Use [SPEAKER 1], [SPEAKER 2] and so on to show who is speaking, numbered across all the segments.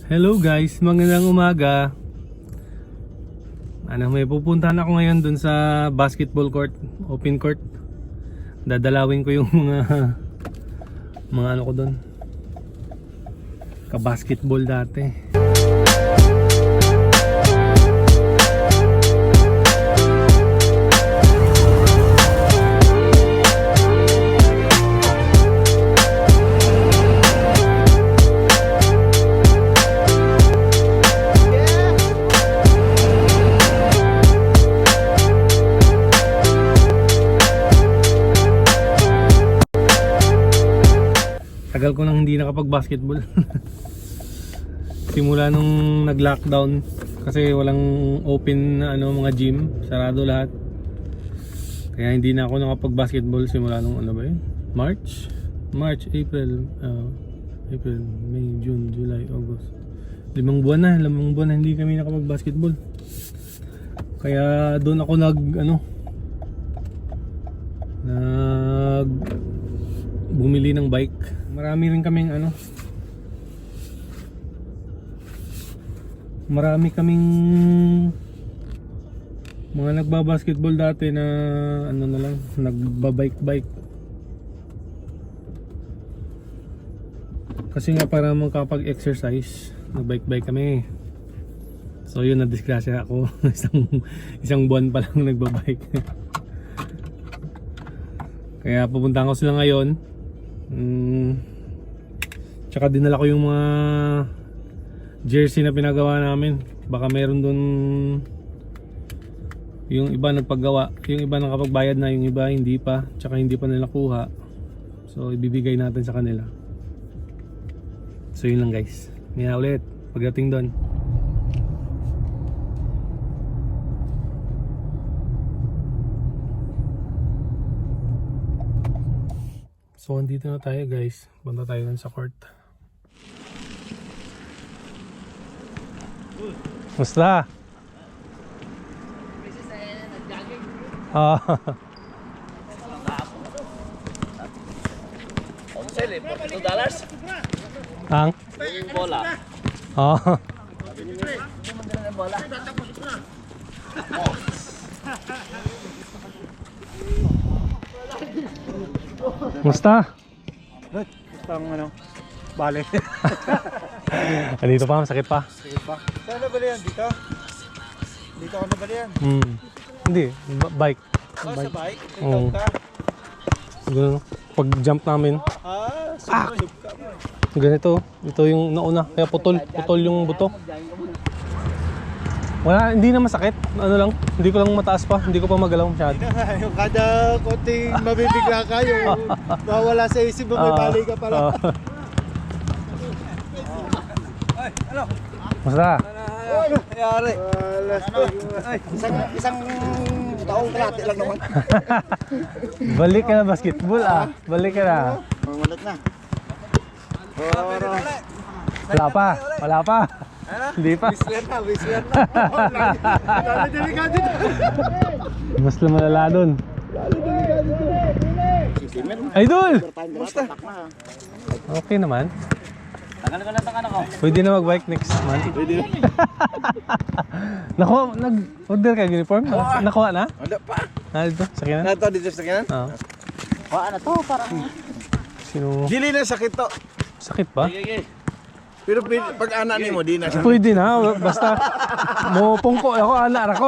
[SPEAKER 1] Hello guys, magandang umaga. May pupuntahan ako ngayon dun sa basketball court, open court. Dadalawin ko yung mga ano ko dun, ka-basketball dati. Tagal ko nang hindi nakapag-basketball. Simula nung nag-lockdown kasi walang open na mga gym, sarado lahat. Kaya hindi na ako nakapag-basketball simula nung March, April, May, June, July, August. 5 buwan na hindi kami nakapag-basketball. Kaya doon ako bumili ng bike. Marami rin kaming mga nagba-basketball dati na nagbabike. Kasi nga para makapag-exercise, nagbike kami. So yun, na-disgrasya ako. isang buwan pa lang nagbabike. Kaya pupuntahan ko sila ngayon. Tsaka dinala ko yung mga jersey na pinagawa namin. Baka meron dun yung iba nagpagawa, yung iba nakapagbayad na, yung iba hindi pa, tsaka hindi pa nila kuha. So ibibigay natin sa kanila. So yun lang guys. Maya ulit pagdating doon. So andito na tayo guys. Punta tayo dun sa court. Musta?
[SPEAKER 2] $2.
[SPEAKER 1] Ang?
[SPEAKER 2] Yung bola.
[SPEAKER 1] Musta?
[SPEAKER 3] Bale.
[SPEAKER 1] Andito pa, masakit pa.
[SPEAKER 3] Sige pa. Saan na bali yan? Dito? Dito ako na bali yan?
[SPEAKER 1] Hindi, bike.
[SPEAKER 3] Oh, sa bike?
[SPEAKER 1] Oo.
[SPEAKER 3] Ikaw ka?
[SPEAKER 1] Ganun, pag jump namin.
[SPEAKER 3] Sumayog ka mo.
[SPEAKER 1] Ganito, ito yung nauna, kaya putol yung buto. Wala, hindi na masakit. Hindi ko lang mataas pa, hindi ko pa magalaw masyado.
[SPEAKER 3] Yung kada konting mabibigla kayo, mawala sa isip mo, may bali ka pala. Ay, ano?
[SPEAKER 1] Basta?
[SPEAKER 3] Ano nangyari? Isang taong kalati lang naman.
[SPEAKER 1] Balik ka na basketball balik ka na.
[SPEAKER 3] Mangulat na.
[SPEAKER 1] Wala pa. Hindi pa.
[SPEAKER 3] Whistler na. Lalo delikado na.
[SPEAKER 1] Mas lumalala dun. Idol!
[SPEAKER 3] Basta.
[SPEAKER 1] Okay naman.
[SPEAKER 2] Tagal ko na ito ako.
[SPEAKER 1] Pwede na mag-bike next month.
[SPEAKER 3] Pwede na.
[SPEAKER 1] Nag-order ka uniform? Nakuha na?
[SPEAKER 3] Wala pa.
[SPEAKER 1] Dito, sakinan?
[SPEAKER 3] Nato dito sa kanan?
[SPEAKER 1] Oo.
[SPEAKER 2] Ano to? Parang...
[SPEAKER 1] Sino?
[SPEAKER 3] Dili na sakit to.
[SPEAKER 1] Sakit pa?
[SPEAKER 3] Pero pag anak ni mo, di na sakit.
[SPEAKER 1] Pwede na, basta mo pungko ako, anak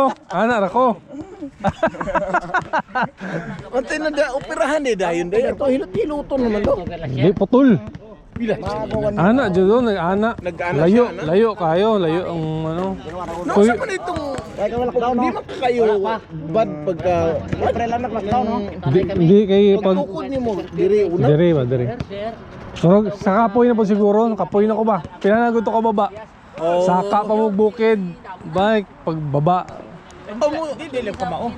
[SPEAKER 1] ako.
[SPEAKER 3] Antay na operahan dayon dayon. Ito hilot-hiluton naman to.
[SPEAKER 1] Hindi, putol. Anak, dyan nag-anak.
[SPEAKER 3] Nag-anak
[SPEAKER 1] Layo,
[SPEAKER 3] siya,
[SPEAKER 1] layo kayo, layo ang
[SPEAKER 3] No, sa man itong di man kayo bad pagka
[SPEAKER 1] Hindi kayo pag...
[SPEAKER 3] pagtukod ni mo diri una.
[SPEAKER 1] Diri. So, sa kapoy na po siguro, kapoy na ko ba? Pinanagot ko baba. Saka pa mo bukid, bike, pagbaba.
[SPEAKER 3] Dili ka mao.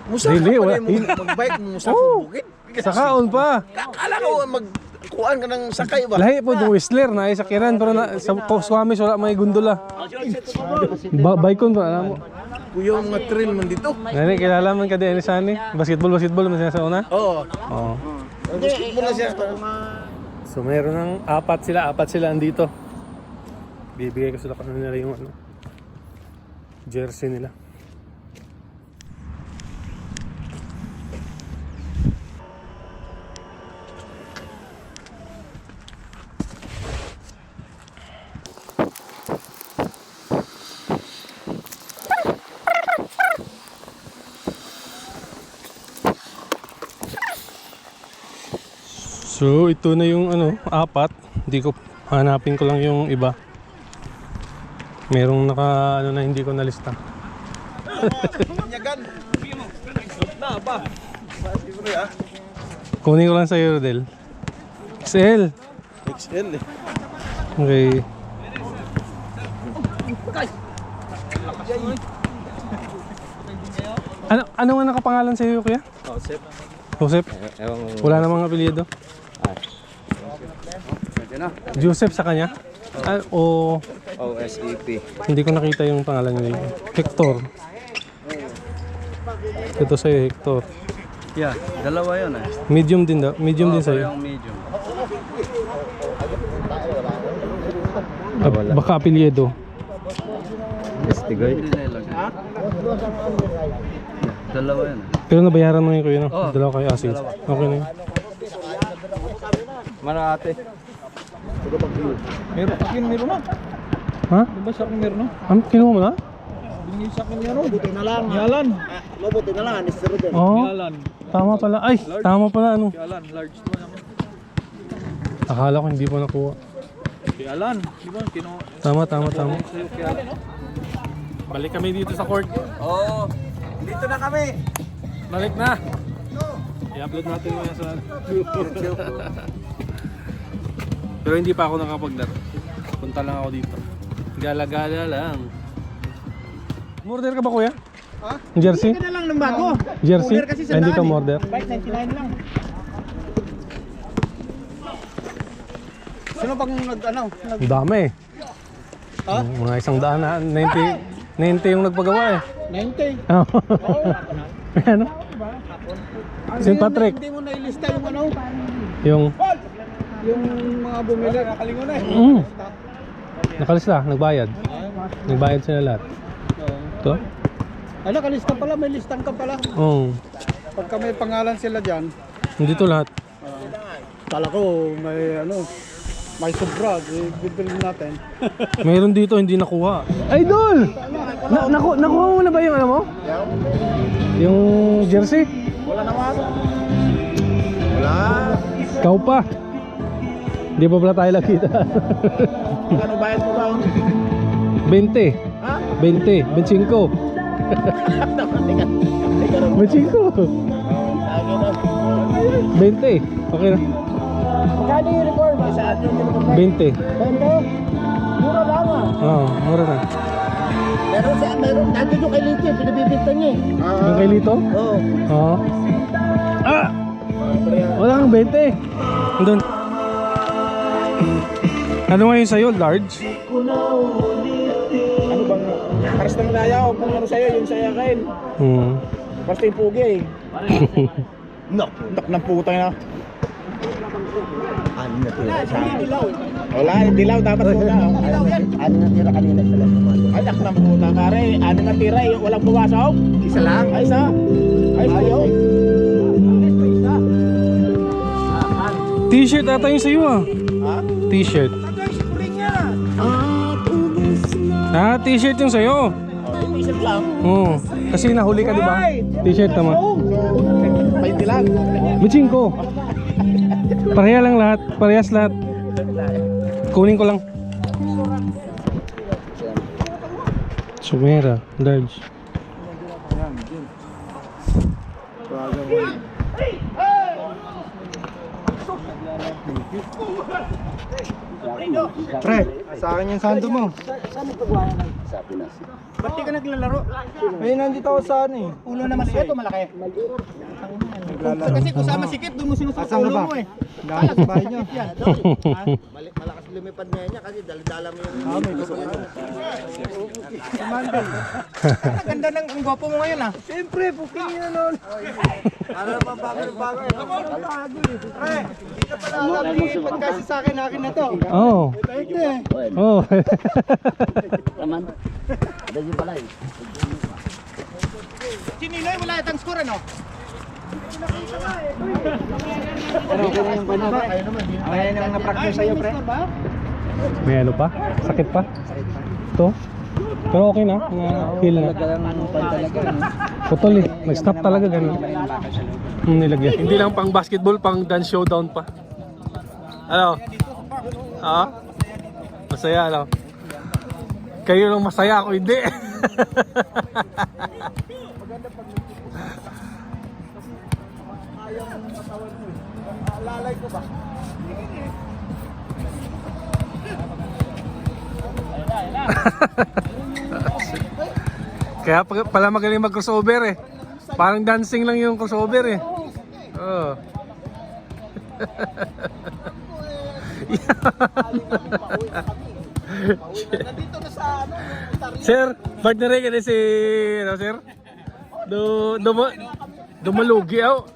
[SPEAKER 3] Musa
[SPEAKER 1] Dili,
[SPEAKER 3] ka
[SPEAKER 1] wala.
[SPEAKER 3] pa mo mag-bike mo sa bukid.
[SPEAKER 1] Sakaon pa.
[SPEAKER 3] Kala ko magkuan ka ng sakay ba?
[SPEAKER 1] Lahi po yung Whistler na isakiran pero sa Swamis wala may gondola. Bike pa alam mo.
[SPEAKER 3] Kuya mga trail man dito.
[SPEAKER 1] Nani kilala man ka di ani sani? Basketball man siya sa una?
[SPEAKER 3] Oo.
[SPEAKER 1] Oo.
[SPEAKER 3] Basketball na siya.
[SPEAKER 1] So meron ng apat sila andito. Bibigay ko sila kanina yung ano, jersey nila. So ito na yung ano, 4. Hindi ko hanapin ko lang yung iba. Merong naka ano na hindi ko nalista. Kunin ko lang sa iyo, Rodel. XL.
[SPEAKER 3] XL eh.
[SPEAKER 1] Okay. Ano nga nakapangalan sa iyo, kuya?
[SPEAKER 2] Joseph.
[SPEAKER 1] Joseph? Wala namang apelyido. Joseph sa kanya? O
[SPEAKER 2] OSEP.
[SPEAKER 1] hindi ko nakita yung pangalan niya. Hector. Ito sa'yo, Hector.
[SPEAKER 2] Yeah, dalawa yun eh.
[SPEAKER 1] Medium din daw. Medium din sa'yo.
[SPEAKER 2] Yung medium.
[SPEAKER 1] Baka apelyido.
[SPEAKER 2] Estigay. Hindi na ilagay. Dalawa yun eh.
[SPEAKER 1] Pero nabayaran mo yun, kuya, no?
[SPEAKER 2] Oo.
[SPEAKER 1] Dalawa kayo asin.
[SPEAKER 2] Dalawa.
[SPEAKER 1] Okay na yun.
[SPEAKER 2] Marate.
[SPEAKER 3] Meron na.
[SPEAKER 1] Ha?
[SPEAKER 3] Diba sa akin meron na?
[SPEAKER 1] Kinuha mo na?
[SPEAKER 3] Bingi sa akin meron. Mabuti na lang. Yalan. Mabuti na lang. Anis na rin.
[SPEAKER 1] Oo.
[SPEAKER 3] Yalan.
[SPEAKER 1] Tama pala. Ay, tama pala. Ano?
[SPEAKER 3] Yalan. Large naman naman.
[SPEAKER 1] Akala ko hindi pa nakuha.
[SPEAKER 3] Yalan. Diba?
[SPEAKER 1] Tama.
[SPEAKER 3] Sa'yo kaya.
[SPEAKER 1] Balik kami dito sa court.
[SPEAKER 2] Oo. Dito na kami.
[SPEAKER 1] Balik na. I-upload natin yung sa Pero hindi pa ako nakapaglaro. Punta lang ako dito. Gala-gala lang. Murder ka ba, kuya?
[SPEAKER 3] Ha?
[SPEAKER 1] Jersey?
[SPEAKER 3] Hindi ka na lang ng bago.
[SPEAKER 1] Jersey?
[SPEAKER 3] Order kasi sa
[SPEAKER 1] Hindi ka
[SPEAKER 3] daan eh.
[SPEAKER 1] murder.
[SPEAKER 3] Bike 99 lang. Sino pang ano?
[SPEAKER 1] Ang dami eh.
[SPEAKER 3] Ha?
[SPEAKER 1] Mga 100 na. 90 yung nagpagawa eh.
[SPEAKER 3] 90.
[SPEAKER 1] Oh. Ano? St. Patrick.
[SPEAKER 3] Hindi mo nailista yung ano?
[SPEAKER 1] Yung
[SPEAKER 3] Yung mga bumili. Nakalingon na eh.
[SPEAKER 1] nakalista, nagbayad. Nagbayad sila lahat. Ito?
[SPEAKER 3] Ano, kalista pala, may listang ka pala.
[SPEAKER 1] Oo.
[SPEAKER 3] Pagka may pangalan sila dyan,
[SPEAKER 1] Dito lahat.
[SPEAKER 3] kala ko may ano, may sobra, bibili natin.
[SPEAKER 1] Mayroon dito hindi nakuha. Idol! Nakuha mo na ba yung ano mo? Yung jersey?
[SPEAKER 3] Wala naman. Wala.
[SPEAKER 1] Ikaw pa. Hindi pa pala tayo nakita.
[SPEAKER 3] Ano bayad mo ba?
[SPEAKER 1] 20.
[SPEAKER 3] Ha?
[SPEAKER 1] 20. 25. 25. 20. Okay na.
[SPEAKER 3] Magkano yung uniform? Saan yung uniform?
[SPEAKER 1] 20.
[SPEAKER 3] Bente? Mura lang ah.
[SPEAKER 1] Oo, mura na.
[SPEAKER 3] Meron, nandun yung kay Lito, pinabibinta niya eh.
[SPEAKER 1] Yung kay Lito?
[SPEAKER 3] Oo.
[SPEAKER 1] Oo. Ah! Wala kang 20. Andun. Ano ngayon sa'yo? Large?
[SPEAKER 3] Ano bang, paras ng daya o kung ano sa'yo, yung saya kain. Paras yung pugi eh. Nak ng putang na.
[SPEAKER 4] Ano na tira sa
[SPEAKER 3] Dilaw. Wala, dilaw dapat muna. Dilaw yan.
[SPEAKER 4] ano na tira kanina sa lahat.
[SPEAKER 3] Ay, nak ng putang kare. Ano na tira eh, walang buwasaw.
[SPEAKER 4] Isa lang.
[SPEAKER 3] Ay, isa. Ay, sa'yo.
[SPEAKER 1] T-shirt ata yung sa'yo ah.
[SPEAKER 3] Ha?
[SPEAKER 1] T-shirt. Ah, t-shirt yung sa'yo.
[SPEAKER 3] T-shirt lang.
[SPEAKER 1] Oo. Kasi nahuli ka, di ba? T-shirt naman.
[SPEAKER 3] May lang.
[SPEAKER 1] Bitsing ko. Pareha lang lahat. Parehas lahat. Kunin ko lang. Sumera. Large.
[SPEAKER 3] Pre, sa akin yung sando mo.
[SPEAKER 4] Sa Pinas.
[SPEAKER 3] Ba't di ka naglalaro?
[SPEAKER 5] May nandito ako sa ano eh.
[SPEAKER 3] Ulo naman ito, malaki. Kasi kung sama sikip, doon mo sinusok
[SPEAKER 5] Asan ka
[SPEAKER 3] ulo
[SPEAKER 5] ba?
[SPEAKER 3] mo eh.
[SPEAKER 5] Lahat sa bahay niyo.
[SPEAKER 4] Malakas lumipad na niya kasi dala-dala mo yung...
[SPEAKER 5] Si Monday. Ang ganda ng gwapo mo ngayon ah. Siyempre, booking yun nun. Para naman bago-bago eh. Pre, dito pala alam ni pagkasi sa akin na to.
[SPEAKER 1] Oo.
[SPEAKER 5] Ito eh.
[SPEAKER 1] Oo.
[SPEAKER 4] Taman. Dahil pala eh.
[SPEAKER 5] Si Ninoy wala itang score ano?
[SPEAKER 4] Pero okay na yung kanya ba?
[SPEAKER 5] Ayan ang na-practice sa'yo pre.
[SPEAKER 1] May ano pa? Sakit pa? Ito? Pero okay na. Heal na. Putol eh. Nag-stop talaga ganun. Nilagyan. Hindi lang pang basketball, pang dance showdown pa. Ano? Ha? Masaya ano? Kayo lang masaya, ako hindi.
[SPEAKER 5] Lalay ko ba?
[SPEAKER 1] Kaya pala magaling mag-crossover eh. Parang dancing lang yung crossover eh. Oo.
[SPEAKER 5] Nandito na sa ano,
[SPEAKER 1] Sir, partner ka na si ano, sir? Dumalugi ako.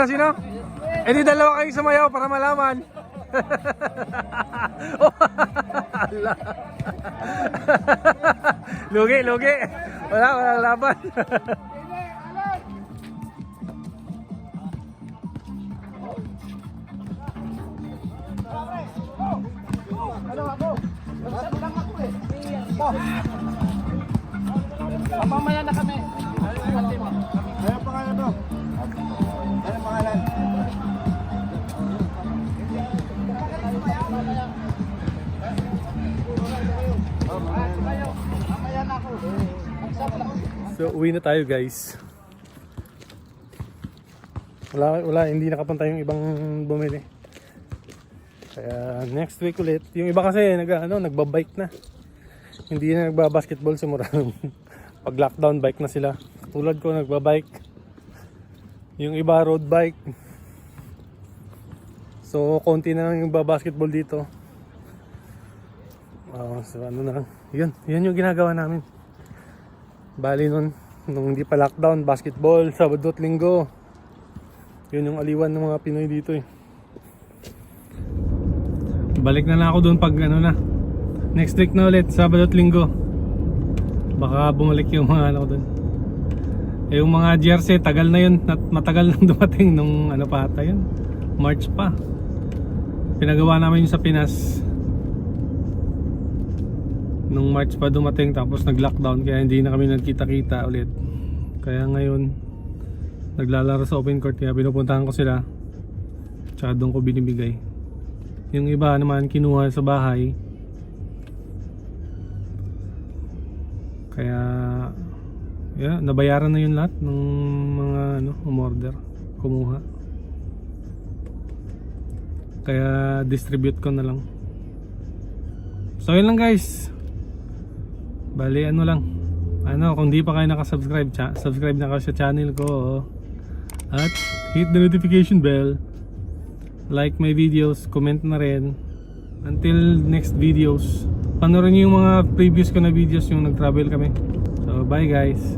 [SPEAKER 1] Sino? Eh di dalawa kayong sumayaw para malaman. Oh, ala. Lugi. Wala laban.
[SPEAKER 5] Mamaya na kami. Ayaw pangalan mo. Ayaw pangalan.
[SPEAKER 1] So uwi na tayo guys. Wala, hindi nakapunta yung ibang bumili. Kaya next week ulit. Yung iba kasi nagbabike na. Hindi na nagba-basketball simula nung pag-lockdown, bike na sila. Tulad ko nagbabike. Yung iba road bike. So konti na lang yung basketball dito. So ano na lang. Yun yung ginagawa namin. Bali nung hindi pa lockdown, basketball, Sabado at Linggo. Yun yung aliwan ng mga Pinoy dito eh. Balik na lang ako doon pag next week na ulit, Sabado at Linggo. Baka bumalik yung mga ko doon. Eh yung mga jersey, tagal na yun. Matagal nang dumating nung pa ata yun. March pa. Pinagawa namin yun sa Pinas. Nung March pa dumating, tapos nag-lockdown, kaya hindi na kami nagkita-kita ulit. Kaya ngayon naglalaro sa open court, kaya pinupuntahan ko sila. Tsaka doon ko binibigay. Yung iba naman kinuha sa bahay. Kaya nabayaran na yun lahat ng mga umorder, kumuha. Kaya distribute ko na lang. So yun lang guys. Bali lang. Kung di pa kayo nakasubscribe, subscribe na kayo sa channel ko. At hit the notification bell. Like my videos, comment na rin. Until next videos. Panoorin niyo yung mga previous ko na videos yung nag-travel kami. So bye guys.